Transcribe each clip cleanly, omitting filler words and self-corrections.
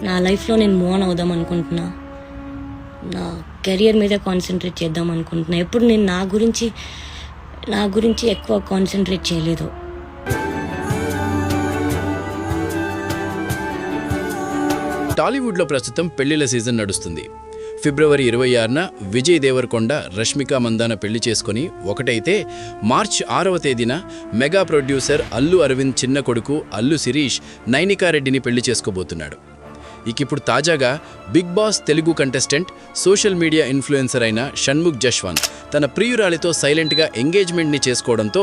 నా లైఫ్లో నేను మూవ్ ఆన్ అవుదాం అనుకుంటున్నా. నా కెరియర్ మీద కాన్సన్ట్రేట్ చేద్దాం అనుకుంటున్నా. ఎప్పుడు నేను నా గురించి ఎక్కువ కాన్సన్ట్రేట్ చేయలేదు. టాలీవుడ్లో ప్రస్తుతం పెళ్లిళ్ల సీజన్ నడుస్తుంది. ఫిబ్రవరి 26న విజయ్ దేవరకొండ, రష్మిక మందాన పెళ్లి చేసుకుని ఒకటైతే మార్చి 6వ తేదీన మెగా ప్రొడ్యూసర్ అల్లు అరవింద్ చిన్న కొడుకు అల్లు శిరీష్ నైనికారెడ్డిని పెళ్లి చేసుకోబోతున్నాడు. ఇప్పుడు తాజాగా Bigg Boss Telugu contestant, social media influencer అయిన షణ్ముఖ్ జశ్వంత్ తన ప్రియురాలితో సైలెంట్గా ఎంగేజ్మెంట్ని చేసుకోవడంతో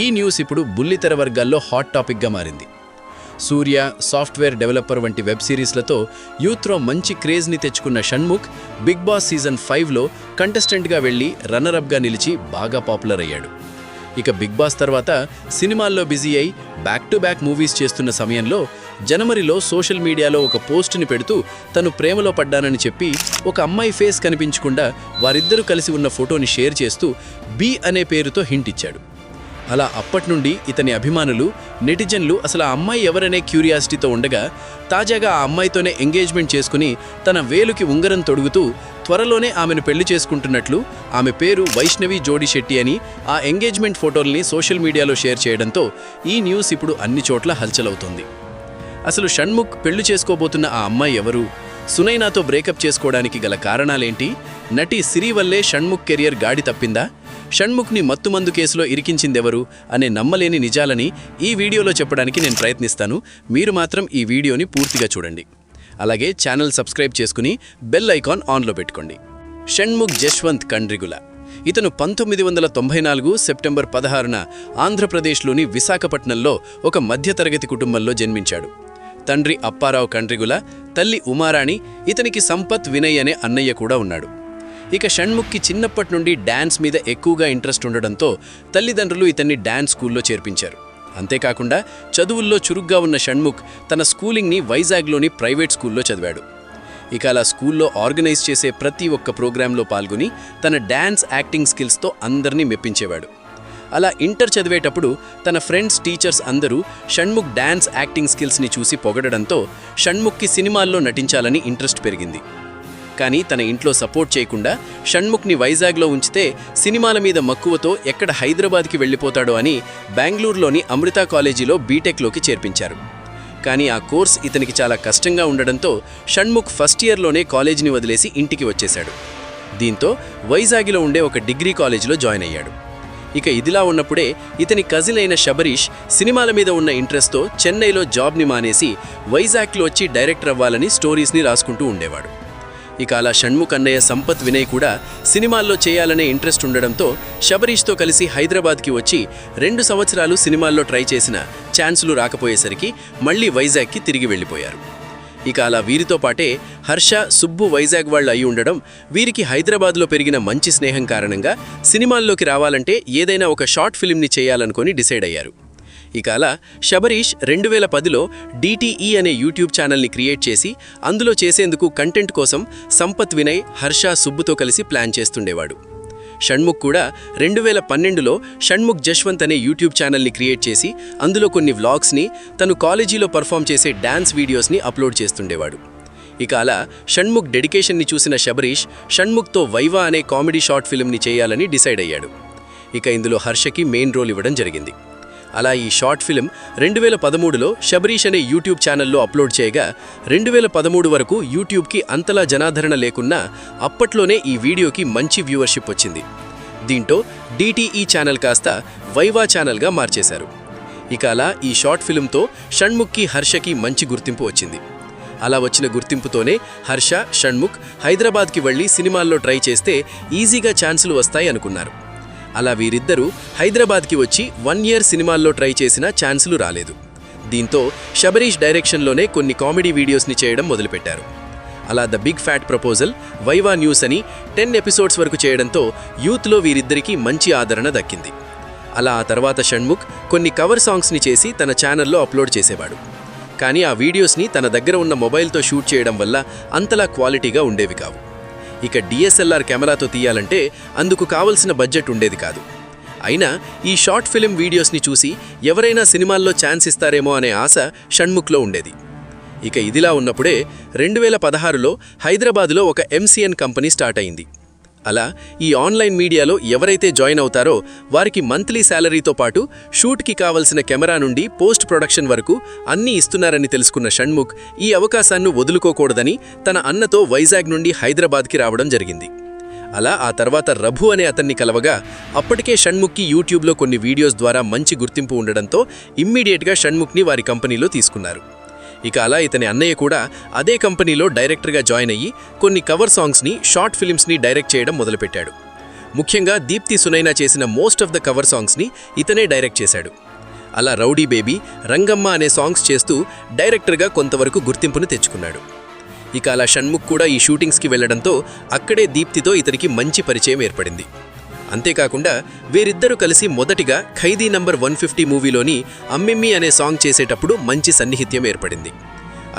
ఈ న్యూస్ ఇప్పుడు బుల్లితెర వర్గాల్లో హాట్ టాపిక్గా మారింది. సూర్య, సాఫ్ట్వేర్ డెవలపర్ వంటి వెబ్ సిరీస్లతో యూత్లో మంచి క్రేజ్ని తెచ్చుకున్న షణ్ముఖ్ బిగ్ బాస్ సీజన్ 5లో కంటెస్టెంట్గా వెళ్లి రన్నరప్గా నిలిచి బాగా పాపులర్ అయ్యాడు. ఇక బిగ్ బాస్ తర్వాత సినిమాల్లో బిజీ అయి బ్యాక్ టు బ్యాక్ మూవీస్ చేస్తున్న సమయంలో జనవరిలో సోషల్ మీడియాలో ఒక పోస్టుని పెడుతూ తను ప్రేమలో పడ్డానని చెప్పి ఒక అమ్మాయి ఫేస్ కనిపించకుండా వారిద్దరూ కలిసి ఉన్న ఫోటోని షేర్ చేస్తూ బి అనే పేరుతో హింట్ ఇచ్చాడు. అలా అప్పటి నుండి ఇతని అభిమానులు, నెటిజన్లు అసలు ఆ అమ్మాయి ఎవరనే క్యూరియాసిటీతో ఉండగా తాజాగా ఆ అమ్మాయితోనే ఎంగేజ్మెంట్ చేసుకుని తన వేలుకి ఉంగరం తొడుగుతూ త్వరలోనే ఆమెను పెళ్లి చేసుకుంటున్నట్లు, ఆమె పేరు వైష్ణవి జోడి శెట్టి అని ఆ ఎంగేజ్మెంట్ ఫోటోల్ని సోషల్ మీడియాలో షేర్ చేయడంతో ఈ న్యూస్ ఇప్పుడు అన్ని చోట్ల హల్చలవుతోంది. అసలు షణ్ముఖ్ పెళ్లి చేసుకోబోతున్న ఆ అమ్మాయి ఎవరు? సునైనాతో బ్రేకప్ చేసుకోవడానికి గల కారణాలేంటి? నటి సిరి వల్లే షణ్ముఖ్ కెరియర్ గాడి తప్పిందా? షణ్ముఖ్ని మత్తుమందు కేసులో ఇరికించిందెవరు అనే నమ్మలేని నిజాలని ఈ వీడియోలో చెప్పడానికి నేను ప్రయత్నిస్తాను. మీరు మాత్రం ఈ వీడియోని పూర్తిగా చూడండి. అలాగే ఛానల్ సబ్స్క్రైబ్ చేసుకుని బెల్ ఐకాన్ ఆన్లో పెట్టుకోండి. షణ్ముఖ్ జశ్వంత్ కండ్రిగుల. ఇతను 1994 సెప్టెంబర్ 16న ఆంధ్రప్రదేశ్లోని విశాఖపట్నంలో ఒక మధ్యతరగతి కుటుంబంలో జన్మించాడు. తండ్రి అప్పారావు కండ్రిగుల, తల్లి ఉమారాణి, ఇతనికి సంపత్, వినయ్ అనే అన్నయ్య కూడా ఉన్నాడు. ఇక షణ్ముఖ్కి చిన్నప్పటి నుండి డ్యాన్స్ మీద ఎక్కువగా ఇంట్రెస్ట్ ఉండడంతో తల్లిదండ్రులు ఇతన్ని డ్యాన్స్ స్కూల్లో చేర్పించారు. అంతేకాకుండా చదువుల్లో చురుగ్గా ఉన్న షణ్ముఖ్ తన స్కూలింగ్ని వైజాగ్లోని ప్రైవేట్ స్కూల్లో చదివాడు. ఇక అలా స్కూల్లో ఆర్గనైజ్ చేసే ప్రతి ఒక్క ప్రోగ్రాంలో పాల్గొని తన డ్యాన్స్, యాక్టింగ్ స్కిల్స్తో అందరినీ మెప్పించేవాడు. అలా ఇంటర్ చదివేటప్పుడు తన ఫ్రెండ్స్, టీచర్స్ అందరూ షణ్ముఖ్ డ్యాన్స్, యాక్టింగ్ స్కిల్స్ని చూసి పొగడడంతో షణ్ముఖ్కి సినిమాల్లో నటించాలని ఇంట్రెస్ట్ పెరిగింది. కానీ తన ఇంట్లో సపోర్ట్ చేయకుండా షణ్ముఖ్ని వైజాగ్లో ఉంచితే సినిమాల మీద మక్కువతో ఎక్కడ హైదరాబాద్కి వెళ్ళిపోతాడో అని బెంగళూరులోని అమృత కాలేజీలో బీటెక్లోకి చేర్పించారు. కానీ ఆ కోర్స్ ఇతనికి చాలా కష్టంగా ఉండడంతో షణ్ముఖ్ ఫస్ట్ ఇయర్లోనే కాలేజీని వదిలేసి ఇంటికి వచ్చేశాడు. దీంతో వైజాగ్లో ఉండే ఒక డిగ్రీ కాలేజీలో జాయిన్ అయ్యాడు. ఇక ఇదిలా ఉన్నప్పుడే ఇతని కజిన్ అయిన శబరీష్ సినిమాల మీద ఉన్న ఇంట్రెస్ట్తో చెన్నైలో జాబ్ని మానేసి వైజాగ్లో వచ్చి డైరెక్టర్ అవ్వాలని స్టోరీస్ని రాసుకుంటూ ఉండేవాడు. ఇక అలా షణ్ముఖ్ అన్నయ్య సంపత్, వినయ్ కూడా సినిమాల్లో చేయాలనే ఇంట్రెస్ట్ ఉండడంతో శబరీష్తో కలిసి హైదరాబాద్కి వచ్చి 2 సంవత్సరాలు సినిమాల్లో ట్రై చేసిన ఛాన్సులు రాకపోయేసరికి మళ్లీ వైజాగ్కి తిరిగి వెళ్ళిపోయారు. ఇక అలా వీరితో పాటే హర్ష, సుబ్బు వైజాగ్ వాళ్ళు అయి ఉండడం, వీరికి హైదరాబాద్లో పెరిగిన మంచి స్నేహం కారణంగా సినిమాల్లోకి రావాలంటే ఏదైనా ఒక షార్ట్ ఫిల్మ్ని చేయాలనుకొని డిసైడ్ అయ్యారు. ఇక అలా శబరీష్ 2010లో DTE అనే యూట్యూబ్ ఛానల్ని క్రియేట్ చేసి అందులో చేసేందుకు కంటెంట్ కోసం సంపత్, వినయ్, హర్ష, సుబ్బుతో కలిసి ప్లాన్ చేస్తుండేవాడు. షణ్ముఖ్ కూడా 2012లో షణ్ముఖ్ జశ్వంత్ అనే యూట్యూబ్ ఛానల్ని క్రియేట్ చేసి అందులో కొన్ని వ్లాగ్స్ని, తను కాలేజీలో పర్ఫామ్ చేసే డ్యాన్స్ వీడియోస్ని అప్లోడ్ చేస్తుండేవాడు. ఇక అలా షణ్ముఖ్ డెడికేషన్ని చూసిన శబరీష్ షణ్ముఖ్తో వైవా అనే కామెడీ షార్ట్ ఫిల్మ్ని చేయాలని డిసైడ్ అయ్యాడు. ఇక ఇందులో హర్షకి మెయిన్ రోల్ ఇవ్వడం జరిగింది. అలా ఈ షార్ట్ ఫిల్మ్ 2013లో శబరీష్ అనే యూట్యూబ్ ఛానల్లో అప్లోడ్ చేయగా 2013 వరకు యూట్యూబ్కి అంతలా జనాదరణ లేకున్నా అప్పట్లోనే ఈ వీడియోకి మంచి వ్యూవర్షిప్ వచ్చింది. దీంతో DTE ఛానల్ కాస్త వైవా ఛానల్గా మార్చేశారు. ఇక అలా ఈ షార్ట్ ఫిల్మ్తో షణ్ముఖ్కి, హర్షకి మంచి గుర్తింపు వచ్చింది. అలా వచ్చిన గుర్తింపుతోనే హర్ష, షణ్ముఖ్ హైదరాబాద్కి వెళ్ళి సినిమాల్లో ట్రై చేస్తే ఈజీగా ఛాన్సులు వస్తాయి అనుకున్నారు. అలా వీరిద్దరూ హైదరాబాద్కి వచ్చి 1 ఇయర్ సినిమాల్లో ట్రై చేసినా ఛాన్సులు రాలేదు. దీంతో శబరీష్ డైరెక్షన్లోనే కొన్ని కామెడీ వీడియోస్ని చేయడం మొదలుపెట్టారు. అలా The Big Fat Proposal, Viva News అని 10 ఎపిసోడ్స్ వరకు చేయడంతో యూత్లో వీరిద్దరికీ మంచి ఆదరణ దక్కింది. అలా ఆ తర్వాత షణ్ముఖ్ కొన్ని కవర్ సాంగ్స్ని చేసి తన ఛానల్లో అప్లోడ్ చేసేవాడు. కానీ ఆ వీడియోస్ని తన దగ్గర ఉన్న మొబైల్తో షూట్ చేయడం వల్ల అంతలా క్వాలిటీగా ఉండేవి కావు. ఇక DSLR కెమెరాతో తీయాలంటే అందుకు కావలసిన బడ్జెట్ ఉండేది కాదు. అయినా ఈ షార్ట్ ఫిల్మ్ వీడియోస్ని చూసి ఎవరైనా సినిమాల్లో ఛాన్స్ ఇస్తారేమో అనే ఆశ షణ్ముఖ్లో ఉండేది. ఇక ఇదిలా ఉన్నప్పుడే 2016లో హైదరాబాదులో ఒక MCN కంపెనీ స్టార్ట్ అయింది. అలా ఈ ఆన్లైన్ మీడియాలో ఎవరైతే జాయిన్ అవుతారో వారికి మంత్లీ శాలరీతో పాటు షూట్కి కావలసిన కెమెరా నుండి పోస్ట్ ప్రొడక్షన్ వరకు అన్నీ ఇస్తున్నారని తెలుసుకున్న షణ్ముఖ్ ఈ అవకాశాన్ని వదులుకోకూడదని తన అన్నతో వైజాగ్ నుండి హైదరాబాద్కి రావడం జరిగింది. అలా ఆ తర్వాత రఘు అనే అతన్ని కలవగా అప్పటికే షణ్ముఖ్కి యూట్యూబ్లో కొన్ని వీడియోస్ ద్వారా మంచి గుర్తింపు ఉండడంతో ఇమ్మీడియట్గా షణ్ముఖ్ని వారి కంపెనీలో తీసుకున్నారు. ఇక అలా ఇతని అన్నయ్య కూడా అదే కంపెనీలో డైరెక్టర్గా జాయిన్ అయ్యి కొన్ని కవర్ సాంగ్స్ని, షార్ట్ ఫిల్మ్స్ని డైరెక్ట్ చేయడం మొదలుపెట్టాడు. ముఖ్యంగా దీప్తి సునైనా చేసిన మోస్ట్ ఆఫ్ ద కవర్ సాంగ్స్ని ఇతనే డైరెక్ట్ చేశాడు. అలా రౌడీ బేబీ, రంగమ్మ అనే సాంగ్స్ చేస్తూ డైరెక్టర్గా కొంతవరకు గుర్తింపును తెచ్చుకున్నాడు. ఇక అలా షణ్ముఖ్ కూడా ఈ షూటింగ్స్కి వెళ్లడంతో అక్కడే దీప్తితో ఇతనికి మంచి పరిచయం ఏర్పడింది. అంతేకాకుండా వీరిద్దరూ కలిసి మొదటిగా ఖైదీ నంబర్ 150 మూవీలోని అమ్మిమ్మి అనే సాంగ్ చేసేటప్పుడు మంచి సన్నిహిత్యం ఏర్పడింది.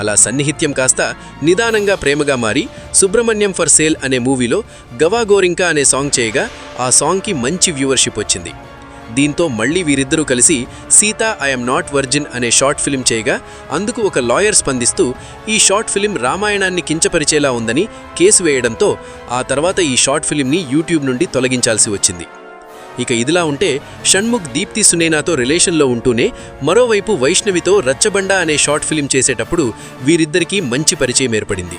అలా సన్నిహిత్యం కాస్త నిదానంగా ప్రేమగా మారి సుబ్రహ్మణ్యం ఫర్ సేల్ అనే మూవీలో గవా గోరింకా అనే సాంగ్ చేయగా ఆ సాంగ్కి మంచి వ్యూవర్షిప్ వచ్చింది. దీంతో మళ్లీ వీరిద్దరూ కలిసి సీతా ఐఎమ్ నాట్ వర్జిన్ అనే షార్ట్ ఫిల్మ్ చేయగా అందుకు ఒక లాయర్ స్పందిస్తూ ఈ షార్ట్ ఫిల్మ్ రామాయణాన్ని కించపరిచేలా ఉందని కేసు వేయడంతో ఆ తర్వాత ఈ షార్ట్ ఫిల్మ్ని యూట్యూబ్ నుండి తొలగించాల్సి వచ్చింది. ఇక ఇదిలా ఉంటే షణ్ముఖ్ దీప్తి సునైనాతో రిలేషన్లో ఉంటూనే మరోవైపు వైష్ణవితో రచ్చబండ అనే షార్ట్ ఫిల్మ్ చేసేటప్పుడు వీరిద్దరికీ మంచి పరిచయం ఏర్పడింది.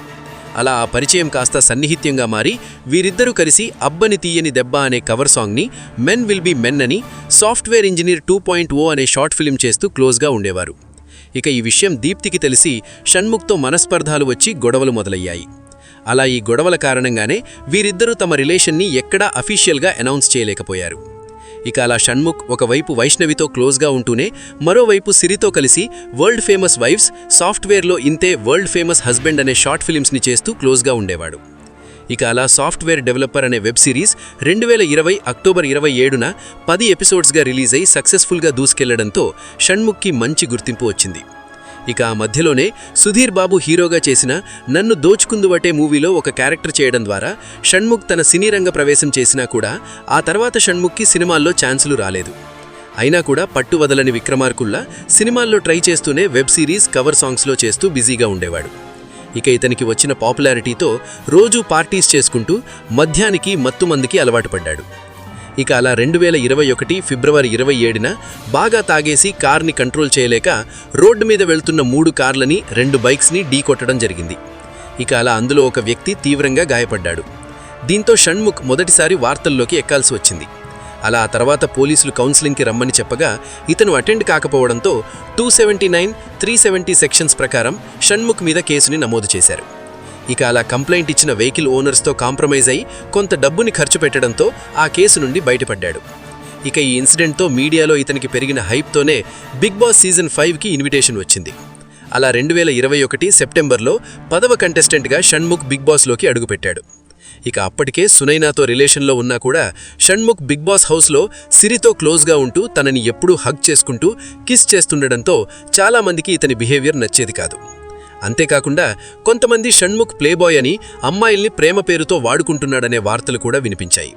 అలా ఆ పరిచయం కాస్త సన్నిహిత్యంగా మారి వీరిద్దరూ కలిసి అబ్బని తీయని దెబ్బ అనే కవర్ సాంగ్ని, మెన్ విల్ బి మెన్ అని, సాఫ్ట్వేర్ ఇంజనీర్ 2.0 అనే షార్ట్ ఫిల్మ్ చేస్తూ క్లోజ్గా ఉండేవారు. ఇక ఈ విషయం దీప్తికి తెలిసి షణ్ముఖ్తో మనస్పర్ధాలు వచ్చి గొడవలు మొదలయ్యాయి. అలా ఈ గొడవల కారణంగానే వీరిద్దరూ తమ రిలేషన్ని ఎక్కడా అఫీషియల్గా అనౌన్స్ చేయలేకపోయారు. ఇక అలా షణ్ముఖ్ ఒకవైపు వైష్ణవితో క్లోజ్గా ఉంటూనే మరోవైపు సిరితో కలిసి వరల్డ్ ఫేమస్ వైఫ్స్, సాఫ్ట్వేర్లో ఇంతే వరల్డ్ ఫేమస్ హస్బెండ్ అనే షార్ట్ ఫిల్మ్స్ని చేస్తూ క్లోజ్గా ఉండేవాడు. ఇక అలా సాఫ్ట్వేర్ డెవలపర్ అనే వెబ్ సిరీస్ 2020 అక్టోబర్ 27న 10 ఎపిసోడ్స్గా రిలీజ్ అయి సక్సెస్ఫుల్గా దూసుకెళ్లడంతో షణ్ముఖ్కి మంచి గుర్తింపు వచ్చింది. ఇక ఆ మధ్యలోనే సుధీర్ బాబు హీరోగా చేసిన నన్ను దోచుకుందువటే మూవీలో ఒక క్యారెక్టర్ చేయడం ద్వారా షణ్ముఖ్ తన సినీ రంగ ప్రవేశం చేసినా కూడా ఆ తర్వాత షణ్ముఖ్కి సినిమాల్లో ఛాన్సులు రాలేదు. అయినా కూడా పట్టు వదలని విక్రమార్కుల్లా సినిమాల్లో ట్రై చేస్తూనే వెబ్ సిరీస్, కవర్ సాంగ్స్లో చేస్తూ బిజీగా ఉండేవాడు. ఇక ఇతనికి వచ్చిన పాపులారిటీతో రోజూ పార్టీస్ చేసుకుంటూ మద్యానికి, మత్తుమందికి అలవాటు పడ్డాడు. ఇక అలా 2021 ఫిబ్రవరి 27న బాగా తాగేసి కార్ని కంట్రోల్ చేయలేక రోడ్డు మీద వెళ్తున్న 3 కార్లని, 2 బైక్స్ని ఢీకొట్టడం జరిగింది. ఇక అలా అందులో ఒక వ్యక్తి తీవ్రంగా గాయపడ్డాడు. దీంతో షణ్ముఖ్ మొదటిసారి వార్తల్లోకి ఎక్కాల్సి వచ్చింది. అలా ఆ తర్వాత పోలీసులు కౌన్సిలింగ్కి రమ్మని చెప్పగా ఇతను అటెండ్ కాకపోవడంతో 279, 370 సెక్షన్స్ ప్రకారం షణ్ముఖ్ మీద కేసుని నమోదు చేశారు. ఇక అలా కంప్లైంట్ ఇచ్చిన వెహికల్ ఓనర్స్తో కాంప్రమైజ్ అయి కొంత డబ్బుని ఖర్చు పెట్టడంతో ఆ కేసు నుండి బయటపడ్డాడు. ఇక ఈ ఇన్సిడెంట్తో మీడియాలో ఇతనికి పెరిగిన హైప్తోనే బిగ్ బాస్ సీజన్ 5కి ఇన్విటేషన్ వచ్చింది. అలా 2021 సెప్టెంబర్లో 10వ కంటెస్టెంట్గా షణ్ముఖ్ బిగ్ బాస్లోకి అడుగుపెట్టాడు. ఇక అప్పటికే సునైనాతో రిలేషన్లో ఉన్నా కూడా షణ్ముఖ్ బిగ్ బాస్ హౌస్లో సిరితో క్లోజ్గా ఉంటూ తనని ఎప్పుడూ హగ్ చేసుకుంటూ కిస్ చేస్తుండడంతో చాలామందికి ఇతని బిహేవియర్ నచ్చేది కాదు. అంతేకాకుండా కొంతమంది షణ్ముఖ్ ప్లేబాయ్ అని, అమ్మాయిల్ని ప్రేమ పేరుతో వాడుకుంటున్నాడనే వార్తలు కూడా వినిపించాయి.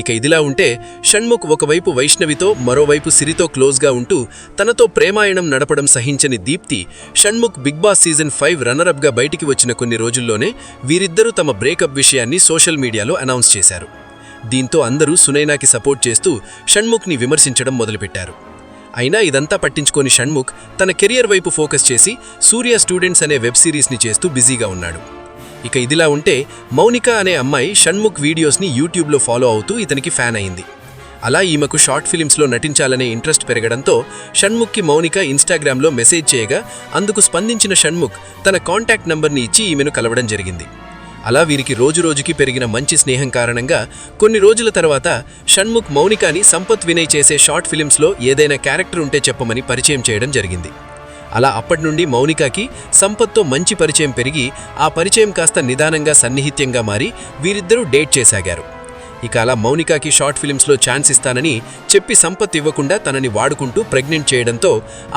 ఇక ఇదిలా ఉంటే షణ్ముఖ్ ఒకవైపు వైష్ణవితో, మరోవైపు సిరితో క్లోజ్గా ఉంటూ తనతో ప్రేమాయణం నడపడం సహించని Deepthi Shanmukh Bigg Boss season 5 రన్నరప్గా బయటికి వచ్చిన కొన్ని రోజుల్లోనే వీరిద్దరూ తమ బ్రేకప్ విషయాన్ని సోషల్ మీడియాలో అనౌన్స్ చేశారు. దీంతో అందరూ సునైనాకి సపోర్ట్ చేస్తూ షణ్ముఖ్ని విమర్శించడం మొదలుపెట్టారు. అయినా ఇదంతా పట్టించుకొని షణ్ముఖ్ తన కెరియర్ వైపు ఫోకస్ చేసి సూర్య స్టూడెంట్స్ అనే వెబ్ సిరీస్ని చేస్తూ బిజీగా ఉన్నాడు. ఇక ఇదిలా ఉంటే మౌనిక అనే అమ్మాయి షణ్ముఖ్ వీడియోస్ని యూట్యూబ్లో ఫాలో అవుతూ ఇతనికి ఫ్యాన్ అయింది. అలా ఈమెకు షార్ట్ ఫిలిమ్స్లో నటించాలనే ఇంట్రెస్ట్ పెరగడంతో షణ్ముఖ్కి మౌనిక ఇన్స్టాగ్రామ్లో మెసేజ్ చేయగా అందుకు స్పందించిన షణ్ముఖ్ తన కాంటాక్ట్ నంబర్ని ఇచ్చి ఈమెను కలవడం జరిగింది. అలా వీరికి రోజురోజుకి పెరిగిన మంచి స్నేహం కారణంగా కొన్ని రోజుల తర్వాత షణ్ముఖ్ మౌనికాని సంపత్ వినయ్ చేసే షార్ట్ ఫిలిమ్స్లో ఏదైనా క్యారెక్టర్ ఉంటే చెప్పమని పరిచయం చేయడం జరిగింది. అలా అప్పటి నుండి మౌనికాకి సంపత్తో మంచి పరిచయం పెరిగి ఆ పరిచయం కాస్త నిదానంగా సన్నిహిత్యంగా మారి వీరిద్దరూ డేట్ చేసాగారు. ఇక అలా మౌనికాకి షార్ట్ ఫిలిమ్స్లో ఛాన్స్ ఇస్తానని చెప్పి సంపత్ ఇవ్వకుండా తనని వాడుకుంటూ ప్రెగ్నెంట్ చేయడంతో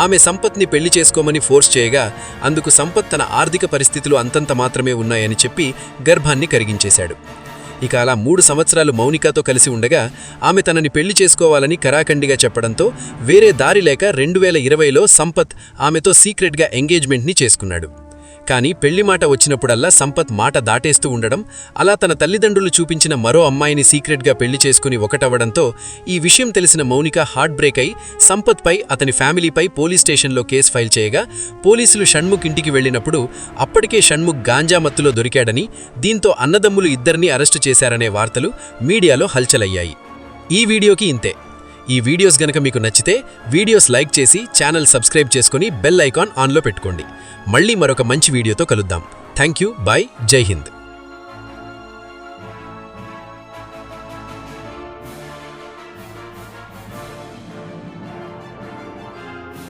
ఆమె సంపత్ని పెళ్లి చేసుకోమని ఫోర్స్ చేయగా అందుకు సంపత్ తన ఆర్థిక పరిస్థితులు అంతంత మాత్రమే ఉన్నాయని చెప్పి గర్భాన్ని కరిగించేశాడు. ఇక అలా 3 సంవత్సరాలు మౌనికాతో కలిసి ఉండగా ఆమె తనని పెళ్లి చేసుకోవాలని కరాఖండిగా చెప్పడంతో వేరే దారి లేక 2020లో సంపత్ ఆమెతో సీక్రెట్గా ఎంగేజ్మెంట్ని చేసుకున్నాడు. కానీ పెళ్లి మాట వచ్చినప్పుడల్లా సంపత్ మాట దాటేస్తూ ఉండడం, అలా తన తల్లిదండ్రులు చూపించిన మరో అమ్మాయిని సీక్రెట్గా పెళ్లి చేసుకుని ఒకటవ్వడంతో ఈ విషయం తెలిసిన మౌనిక హార్ట్ బ్రేక్ అయి సంపత్పై, అతని ఫ్యామిలీపై పోలీస్ స్టేషన్లో కేసు ఫైల్ చేయగా పోలీసులు షణ్ముఖ్ ఇంటికి వెళ్లినప్పుడు అప్పటికే షణ్ముఖ్ గాంజా మత్తులో దొరికాడని, దీంతో అన్నదమ్ములు ఇద్దరినీ అరెస్టు చేశారనే వార్తలు మీడియాలో హల్చలయ్యాయి. ఈ వీడియోకి ఇంతే. ఈ వీడియోస్ గనక మీకు నచ్చితే వీడియోస్ లైక్ చేసి ఛానల్ సబ్స్క్రైబ్ చేసుకుని బెల్ ఐకాన్ ఆన్లో పెట్టుకోండి. మళ్ళీ మరొక మంచి వీడియోతో కలుద్దాం. Thank you. బాయ్. జై హింద్.